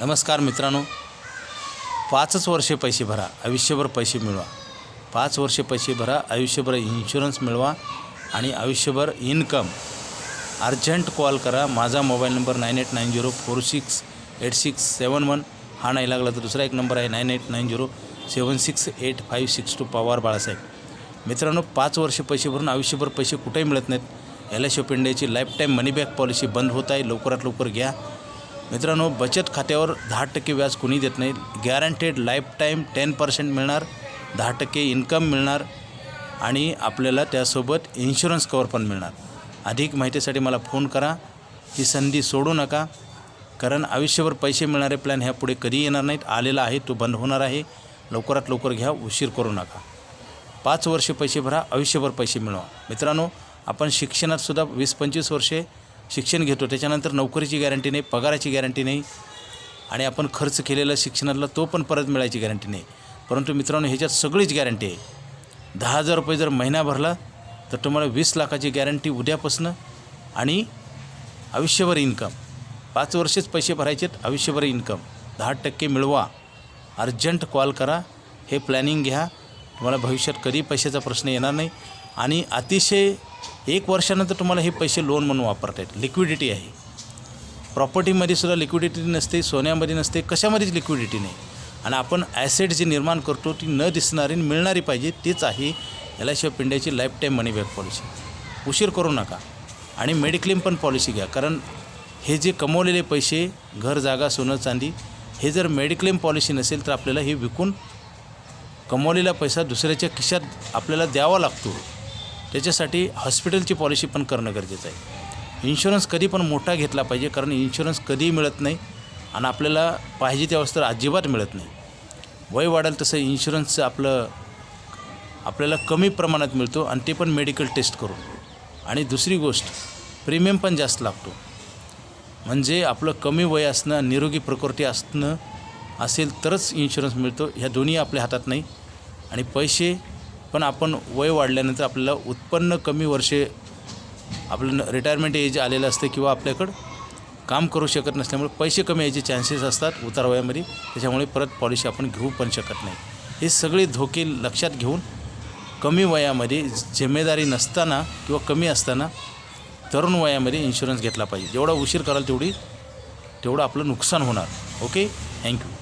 नमस्कार मित्रांनो, 5च वर्षे पैसे भरा, आयुष्यभर पैसे मिळवा. 5 वर्षे पैसे भरा, आयुष्यभर इन्शुरन्स मिळवा आणि आयुष्यभर इन्कम. अर्जंट कॉल करा. माझा मोबाईल नंबर 9890468671. हा नाही लागला तर दुसरा एक नंबर आहे 9890768562 पवार बाळासाहेब. मित्रांनो, 5 वर्षे पैसे भरून आयुष्यभर पैसे कुठेही मिळत नाहीत. LIC ऑफ इंडियाची लाईफटाईम मनी बॅक पॉलिसी बंद होत आहे. लवकरात लवकर घ्या. मित्रांनो, बचत खात्यावर 10% व्याज कोणी देत नाही. गॅरंटेड लाईफटाईम 10% मिळणार, 10% इन्कम मिळणार आणि आपल्याला त्यासोबत इन्शुरन्स कवर पण मिळणार. अधिक माहितीसाठी मला फोन करा. ही संधी सोडू नका, कारण आयुष्यभर पैसे मिळणारे प्लॅन ह्या पुढे कधी येणार नाहीत. आलेला आहे तो बंद होणार आहे. लवकरात लवकर घ्या, उशीर करू नका. 5 वर्षे पैसे भरा, आयुष्यभर पैसे मिळवा. मित्रांनो, आपण शिक्षणातसुद्धा 20-25 वर्षे शिक्षण घेतो, त्याच्यानंतर नोकरीची गॅरंटी नाही, पगाराची गॅरंटी नाही आणि आपण खर्च केलेला शिक्षणातला तो पण परत मिळायची गॅरंटी नाही. परंतु मित्रांनो, ह्याच्यात सगळीच गॅरंटी आहे. 10,000 रुपये जर महिना भरला तर तुम्हाला 20 लाखाची गॅरंटी उद्यापासून आणि आयुष्यभर इन्कम. 5 वर्षेच पैसे भरायचेत, आयुष्यभर इन्कम. 10% मिळवा. अर्जंट कॉल करा. हे प्लॅनिंग घ्या. तुम्हाला भविष्यात कधी पैशाचा प्रश्न येणार नाही आणि अतिशय 1 वर्षानंतर तुम्हाला हे पैसे लोन म्हणून वापरता येतात. लिक्विडिटी आहे. प्रॉपर्टीमध्ये सुद्धा लिक्विडिटी नसते, सोन्यामध्ये नसते, कशामध्येच लिक्विडिटी नाही. आणि आपण ॲसेट जे निर्माण करतो ती न दिसणारी मिळणारी पाहिजे. तेच आहे LIC ऑफ इंडियाची लाईफटाईम मनी बॅक पॉलिसी. उशीर करू नका. आणि मेडिक्लेम पण पॉलिसी घ्या, कारण हे जे कमवलेले पैसे, घर, जागा, सोनं, चांदी, हे जर मेडिक्लेम पॉलिसी नसेल तर आपल्याला हे विकून कमवलेला पैसा दुसऱ्याच्या खिशात आपल्याला द्यावा लागतो. त्याच्यासाठी हॉस्पिटलची पॉलिसी पण करणं गरजेचं आहे. इन्शुरन्स कधी पण मोठा घेतला पाहिजे, कारण इन्शुरन्स कधीही मिळत नाही आणि आपल्याला पाहिजे त्या वस्तू अजिबात मिळत नाही. वय वाढेल तसं इन्शुरन्सचं आपल्याला कमी प्रमाणात मिळतो आणि ते पण मेडिकल टेस्ट करून. आणि दुसरी गोष्ट, प्रीमियम पण जास्त लागतो. म्हणजे आपलं कमी वय असणं, निरोगी प्रकृती असणं असेल तरच इन्शुरन्स मिळतो. ह्या दोन्ही आपल्या हातात नाही. आणि पैसे पण आपण वय वाढल्यानंतर आपल्याला उत्पन्न कमी वर्षे, आपलं रिटायरमेंट एज आलेलं असतं किंवा आपल्याकडं काम करू शकत नसल्यामुळे पैसे कमी यायचे चान्सेस असतात उतार वयामध्ये. त्याच्यामुळे परत पॉलिसी आपण घेऊ पण शकत नाही. हे सगळे धोके लक्षात घेऊन कमी वयामध्ये, जिम्मेदारी नसताना किंवा कमी असताना तरुण वयामध्ये इन्शुरन्स घेतला पाहिजे. जेवढा उशीर कराल तेवढं आपलं नुकसान होणार. Okay, thank you.